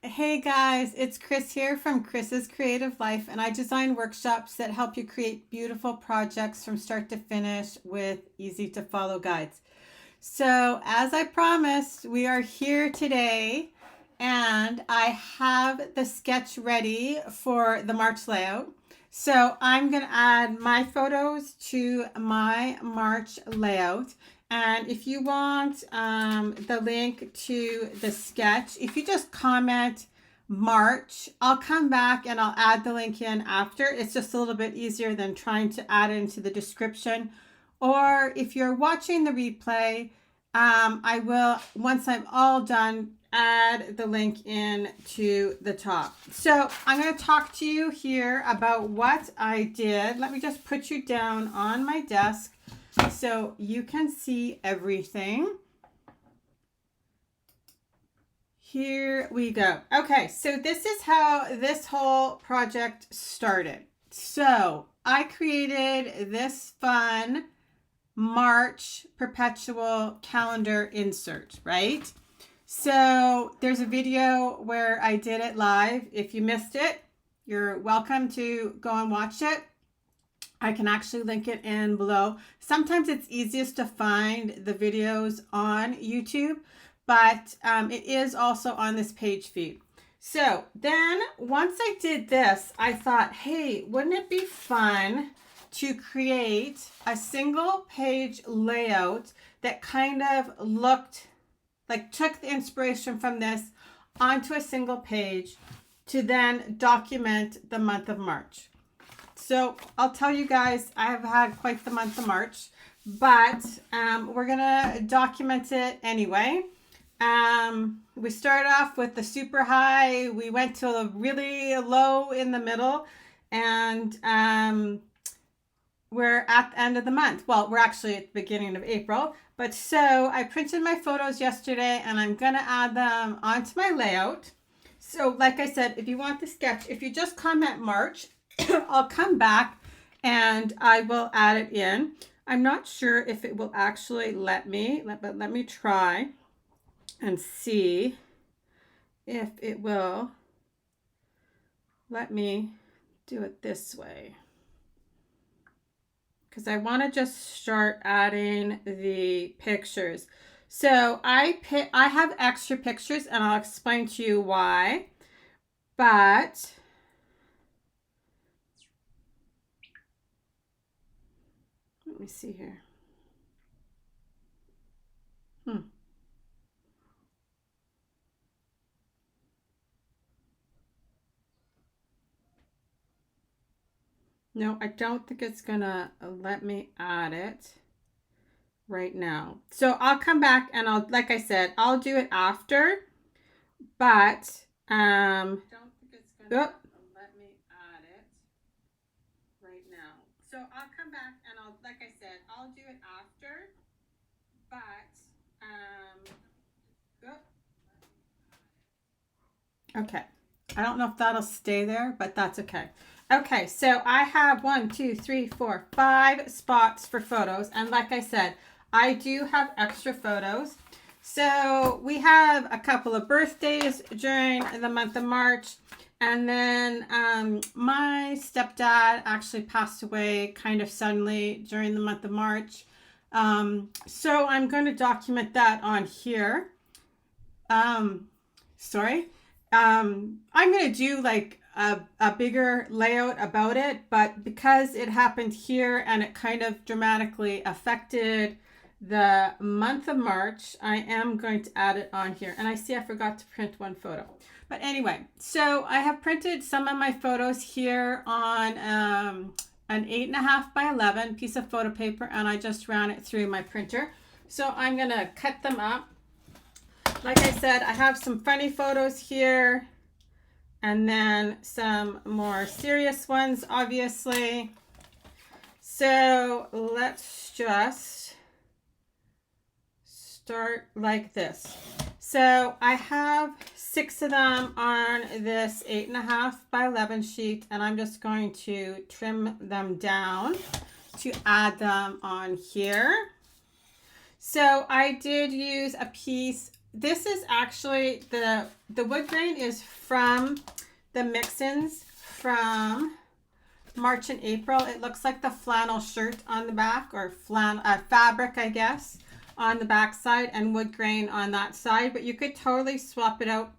Hey guys, it's Chris here from Chris's Creative Life, and I design workshops that help you create beautiful projects from start to finish with easy to follow guides. So, as I promised, we are here today, and I have the sketch ready for the March layout. So, I'm going to add my photos to my March layout. And if you want the link to the sketch, if you just comment March, I'll come back and I'll add the link in after. It's just a little bit easier than trying to add it into the description. Or if you're watching the replay, I will, once I'm all done, add the link in to the top. So I'm going to talk to you here about what I did. Let me just put you down on my desk so you can see everything. Here we go. Okay, so this is how this whole project started. So I created this fun March perpetual calendar insert, right? So there's a video where I did it live. If you missed it, you're welcome to go and watch it. I can actually link it in below. Sometimes it's easiest to find the videos on YouTube, but it is also on this page feed. So then once I did this, I thought, hey, wouldn't it be fun to create a single page layout that kind of looked like took the inspiration from this onto a single page to then document the month of March. So I'll tell you guys, I have had quite the month of March, but we're gonna document it anyway. We started off with the super high, we went to a really low in the middle, and we're at the end of the month. Well, we're actually at the beginning of April, but so I printed my photos yesterday and I'm gonna add them onto my layout. So like I said, if you want the sketch, if you just comment March, I'll come back and I will add it in. I'm not sure if it will actually let me, but let me try and see if it will let me do it this way. Because I want to just start adding the pictures. So I have extra pictures and I'll explain to you why. But let me see here. No, I don't think it's gonna let me add it right now. So I'll come back and I'll, like I said, I'll do it after, but I don't think it's gonna let me add it right now. So I'll come back and I'll, like I said, I'll do it after, but okay. I don't know if that'll stay there, but that's okay. Okay, so I have 1, 2, 3, 4, 5 spots for photos. And like I said, I do have extra photos. So we have a couple of birthdays during the month of March. And then my stepdad actually passed away kind of suddenly during the month of March. So I'm going to document that on here. Sorry. I'm going to do like a bigger layout about it, but because it happened here and it kind of dramatically affected the month of March, I am going to add it on here. And I see I forgot to print one photo. But anyway, so I have printed some of my photos here on an 8.5 by 11 piece of photo paper, and I just ran it through my printer. So I'm going to cut them up. Like I said, I have some funny photos here and then some more serious ones, obviously. So let's just start like this. So I have 6 of them on this 8.5 by 11 sheet, and I'm just going to trim them down to add them on here. So I did use a piece this is actually the wood grain is from the mix-ins from March and April. It looks like the flannel shirt on the back, or fabric, I guess, on the back side, and wood grain on that side. But you could totally swap it out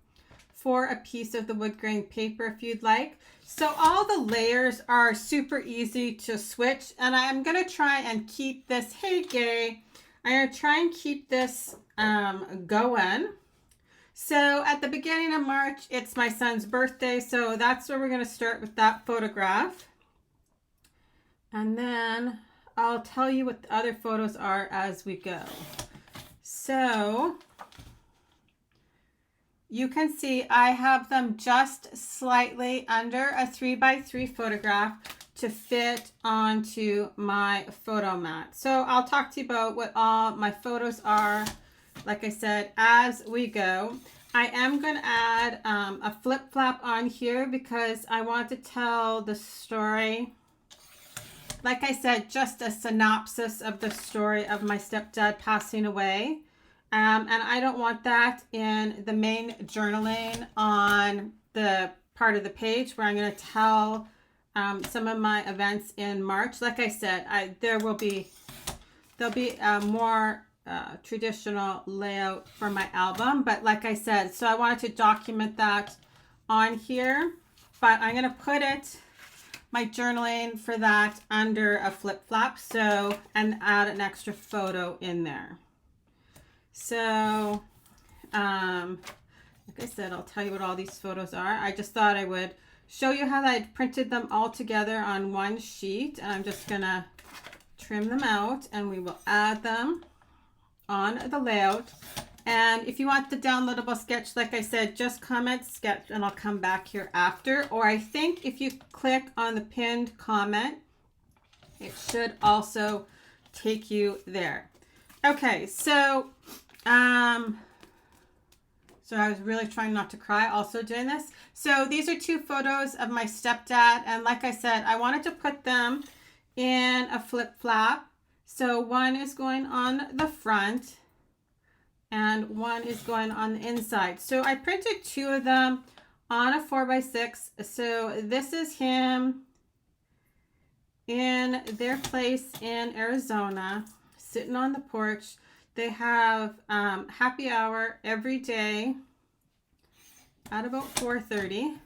for a piece of the wood grain paper if you'd like. So all the layers are super easy to switch, and I'm going to try and keep this, hey Gay, I'm going to try and keep this going. So at the beginning of March, it's my son's birthday, so that's where we're going to start with that photograph. And then I'll tell you what the other photos are as we go. So you can see I have them just slightly under a 3x3 photograph to fit onto my photo mat. So I'll talk to you about what all my photos are, like I said, as we go. I am going to add a flip flap on here because I want to tell the story. Like I said, just a synopsis of the story of my stepdad passing away. And I don't want that in the main journaling on the part of the page where I'm going to tell some of my events in March. Like I said, there'll be a more traditional layout for my album. But like I said, so I wanted to document that on here. But I'm going to put my journaling for that under a flip flap, so, and add an extra photo in there. So like I said, I'll tell you what all these photos are. I just thought I would show you how I printed them all together on one sheet, and I'm just gonna trim them out and we will add them on the layout. And if you want the downloadable sketch, like I said, just comment sketch and I'll come back here after. Or I think if you click on the pinned comment, it should also take you there. Okay, so I was really trying not to cry also doing this. So these are two photos of my stepdad. And like I said, I wanted to put them in a flip flap. So one is going on the front and one is going on the inside. So I printed two of them on a 4x6. So this is him in their place in Arizona, sitting on the porch. They have happy hour every day at about 4:30.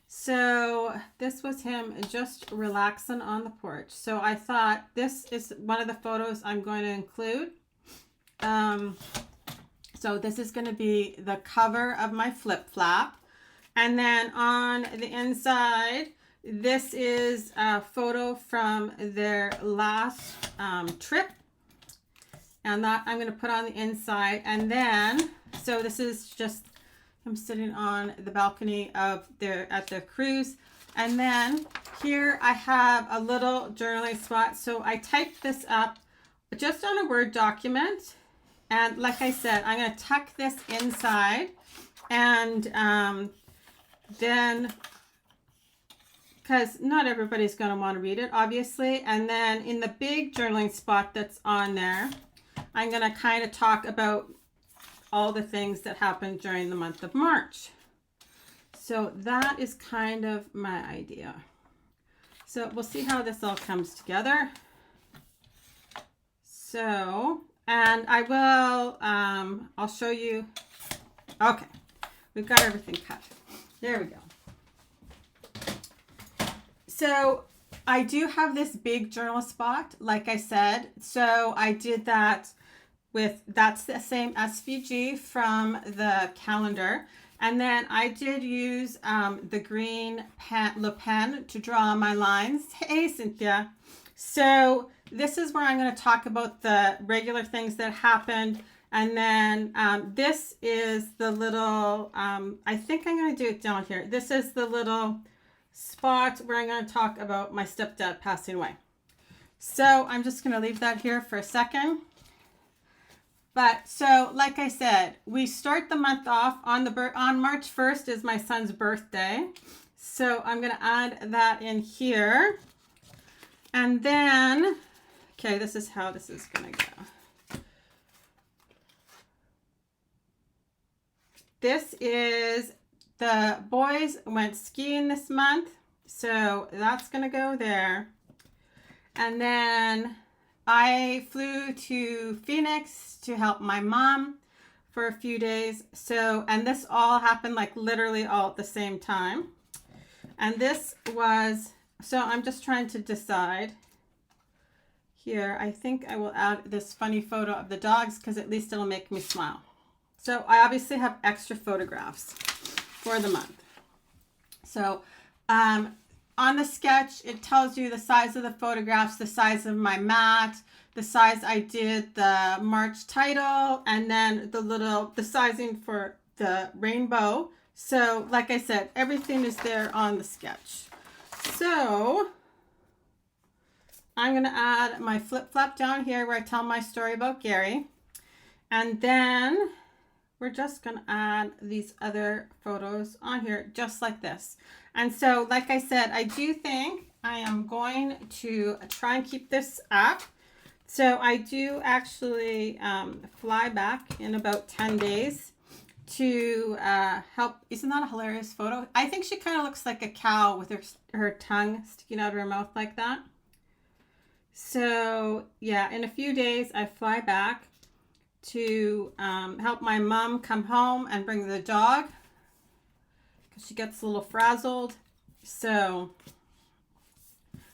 So this was him just relaxing on the porch. So I thought this is one of the photos I'm going to include. So this is going to be the cover of my flip flap. And then on the inside, this is a photo from their last trip. And that I'm going to put on the inside. And then, so this is just him sitting on the balcony of at the cruise. And then here I have a little journaling spot. So I typed this up just on a Word document. And like I said, I'm going to tuck this inside, and then, because not everybody's going to want to read it, obviously. And then in the big journaling spot that's on there, I'm going to kind of talk about all the things that happened during the month of March. So that is kind of my idea. So we'll see how this all comes together. So, and I will, I'll show you. Okay, we've got everything cut. There we go. So I do have this big journal spot, like I said. So I did that with, that's the same SVG from the calendar. And then I did use the green Le Pen to draw my lines. Hey, Cynthia. So this is where I'm going to talk about the regular things that happened. And then this is the little, I think I'm going to do it down here. This is the little spot where I'm going to talk about my stepdad passing away. So I'm just going to leave that here for a second. But so, like I said, we start the month off on March 1st is my son's birthday. So I'm going to add that in here. And then, okay, this is how this is going to go. this is, the boys went skiing this month, so that's gonna go there. And then I flew to Phoenix to help my mom for a few days. So, and this all happened like literally all at the same time. And this was, so I'm just trying to decide here. I think I will add this funny photo of the dogs because at least it'll make me smile. So I obviously have extra photographs for the month. So on the sketch, it tells you the size of the photographs, the size of my mat, the size I did the March title, and then the sizing for the rainbow. So like I said, everything is there on the sketch. So I'm going to add my flip flap down here where I tell my story about Gary. And then we're just going to add these other photos on here just like this. And so, like I said, I do think I am going to try and keep this up. So I do actually fly back in about 10 days to help. Isn't that a hilarious photo? I think she kind of looks like a cow with her tongue sticking out of her mouth like that. So yeah, in a few days I fly back to help my mom come home and bring the dog because she gets a little frazzled. So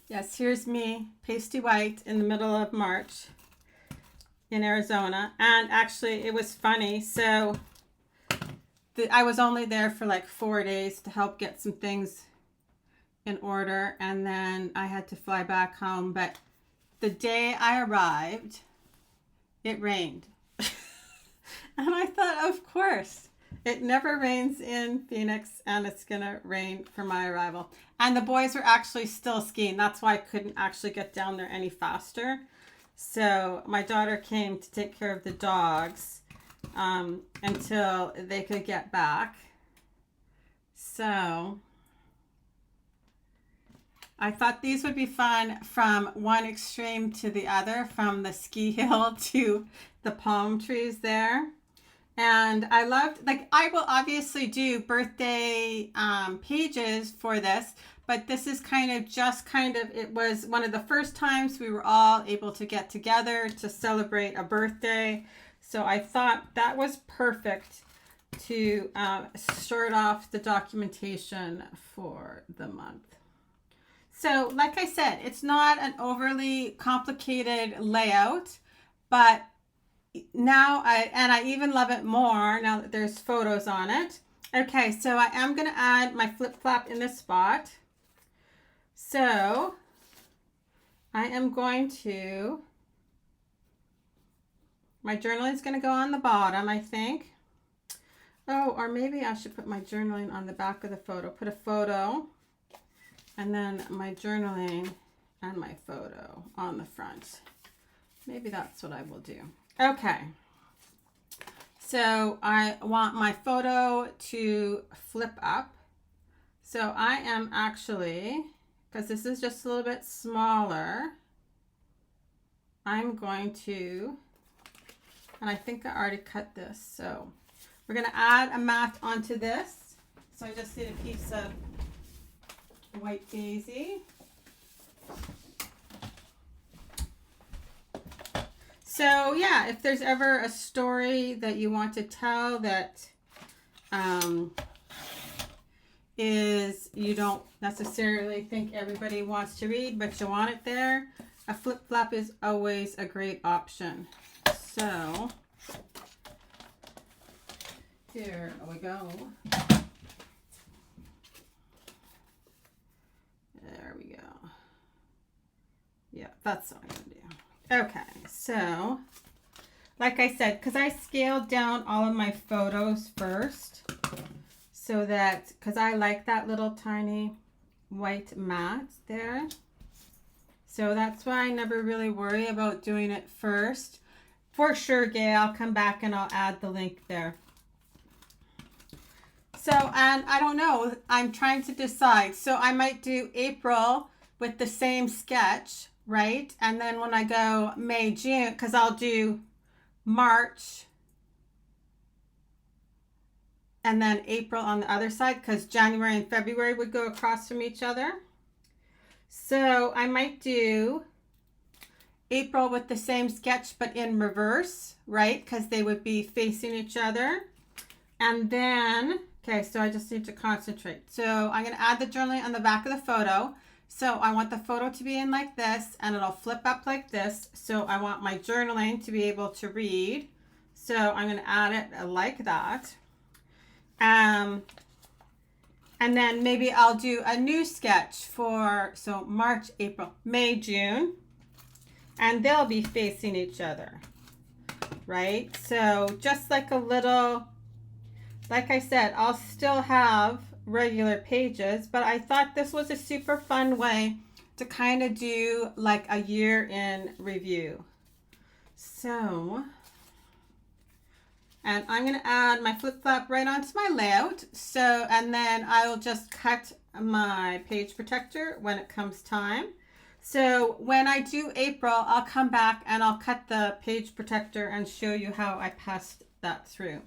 yes, here's me, pasty white, in the middle of March in Arizona. And actually it was funny. So I was only there for like 4 days to help get some things in order. And then I had to fly back home. But the day I arrived, it rained. And I thought, of course, it never rains in Phoenix and it's going to rain for my arrival. And the boys were actually still skiing. That's why I couldn't actually get down there any faster. So my daughter came to take care of the dogs until they could get back. So I thought these would be fun from one extreme to the other, from the ski hill to the palm trees there. And I loved, like, I will obviously do birthday pages for this, but this is it was one of the first times we were all able to get together to celebrate a birthday. So I thought that was perfect to start off the documentation for the month. So like I said, it's not an overly complicated layout, but now I even love it more now that there's photos on it. Okay, so I am going to add my flip flap in this spot. So I am going to, my journaling is going to go on the bottom, I think. Oh, or maybe I should put my journaling on the back of the photo. Put a photo and then my journaling and my photo on the front. Maybe that's what I will do. Okay, so I want my photo to flip up. So I am actually, because this is just a little bit smaller, I'm going to, and I think I already cut this. So we're going to add a mat onto this. So I just need a piece of white daisy. So yeah, if there's ever a story that you want to tell that is you don't necessarily think everybody wants to read, but you want it there, a flip flap is always a great option. So here we go. There we go. Yeah, that's what I'm gonna do. Okay, so like I said, because I scaled down all of my photos first, so that, because I like that little tiny white mat there. So that's why I never really worry about doing it first. For sure, Gay, I'll come back and I'll add the link there. So, and I don't know, I'm trying to decide. So I might do April with the same sketch, right? And then when I go May, June, because I'll do March, and then April on the other side, because January and February would go across from each other. So I might do April with the same sketch but in reverse, right? Because they would be facing each other. And then, okay, so I just need to concentrate. So I'm going to add the journaling on the back of the photo. So I want the photo to be in like this, and it'll flip up like this. So I want my journaling to be able to read. So I'm going to add it like that. And then maybe I'll do a new sketch for, so March, April, May, June, and they'll be facing each other, right? So just like a little, like I said, I'll still have regular pages, but I thought this was a super fun way to kind of do like a year in review. So, and I'm going to add my flip flap right onto my layout. So, and then I'll just cut my page protector when it comes time. So when I do April, I'll come back and I'll cut the page protector and show you how I passed that through.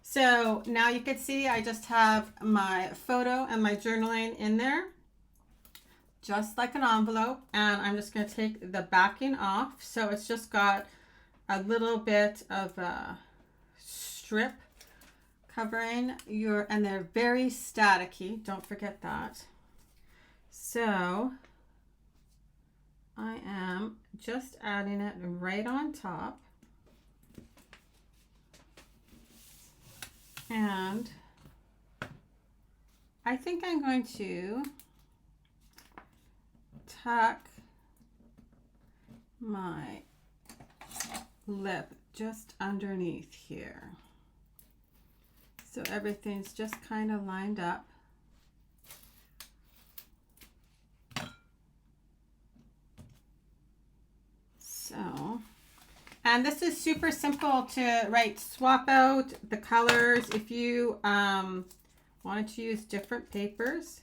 So now you can see I just have my photo and my journaling in there, just like an envelope. And I'm just going to take the backing off. So it's just got a little bit of a strip covering your, and they're very staticky. Don't forget that. So I am just adding it right on top. And I think I'm going to tuck my lip just underneath here. So everything's just kind of lined up. So, and this is super simple to write. Swap out the colors if you wanted to use different papers.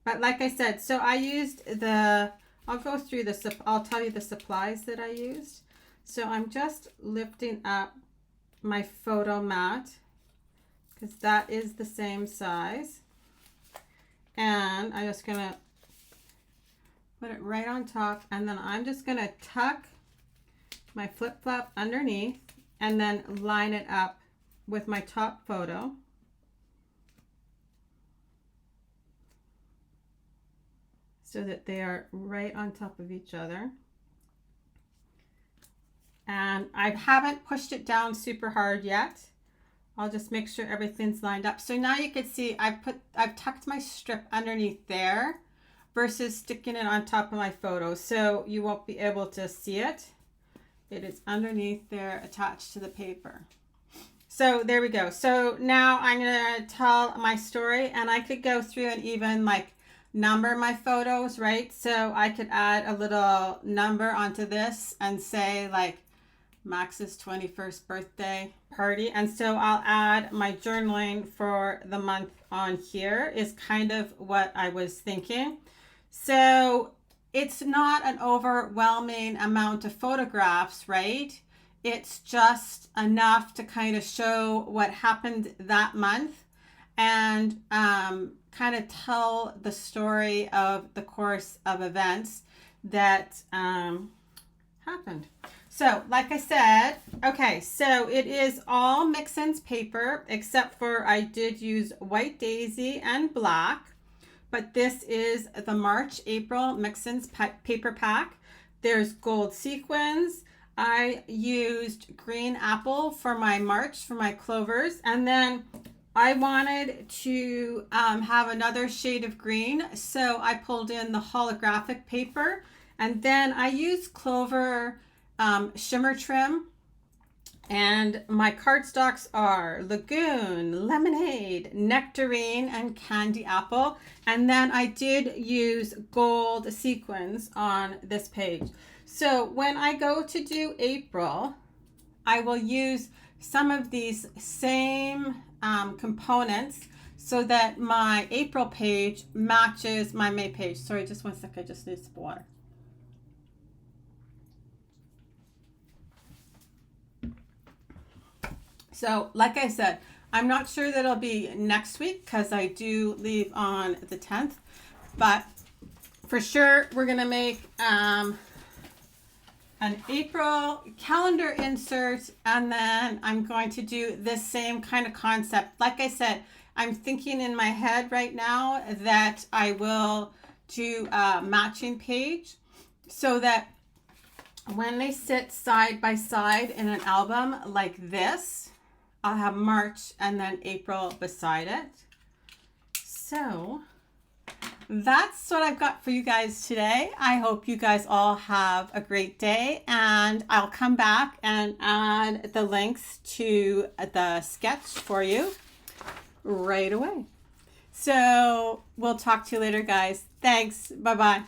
But like I said, so I used the, I'll go through this, I'll tell you the supplies that I used. So I'm just lifting up my photo mat because that is the same size. And I'm just going to put it right on top, and then I'm just going to tuck my flip flap underneath and then line it up with my top photo. So that they are right on top of each other. And I haven't pushed it down super hard yet. I'll just make sure everything's lined up. So now you can see I've tucked my strip underneath there versus sticking it on top of my photo. So you won't be able to see it. It is underneath there attached to the paper. So there we go. So now I'm going to tell my story, and I could go through and even like number my photos, right? So I could add a little number onto this and say like Max's 21st birthday party. And so I'll add my journaling for the month on here is kind of what I was thinking. So it's not an overwhelming amount of photographs, right? It's just enough to kind of show what happened that month and kind of tell the story of the course of events that happened. So like I said, okay, so it is all Mixins paper except for I did use White Daisy and black. But this is the March, April Mixins paper pack. There's gold sequins. I used green apple for my March, for my clovers. And then I wanted to have another shade of green. So I pulled in the holographic paper. And then I used clover shimmer trim. And my cardstocks are Lagoon, Lemonade, Nectarine, and Candy Apple. And then I did use gold sequins on this page. So when I go to do April, I will use some of these same components so that my April page matches my May page. Sorry, just one sec, I just need some water. So like I said, I'm not sure that it'll be next week because I do leave on the 10th, but for sure we're going to make an April calendar insert, and then I'm going to do this same kind of concept. Like I said, I'm thinking in my head right now that I will do a matching page so that when they sit side by side in an album like this, I'll have March and then April beside it. So that's what I've got for you guys today. I hope you guys all have a great day, and I'll come back and add the links to the sketch for you right away. So we'll talk to you later, guys. Thanks. Bye-bye.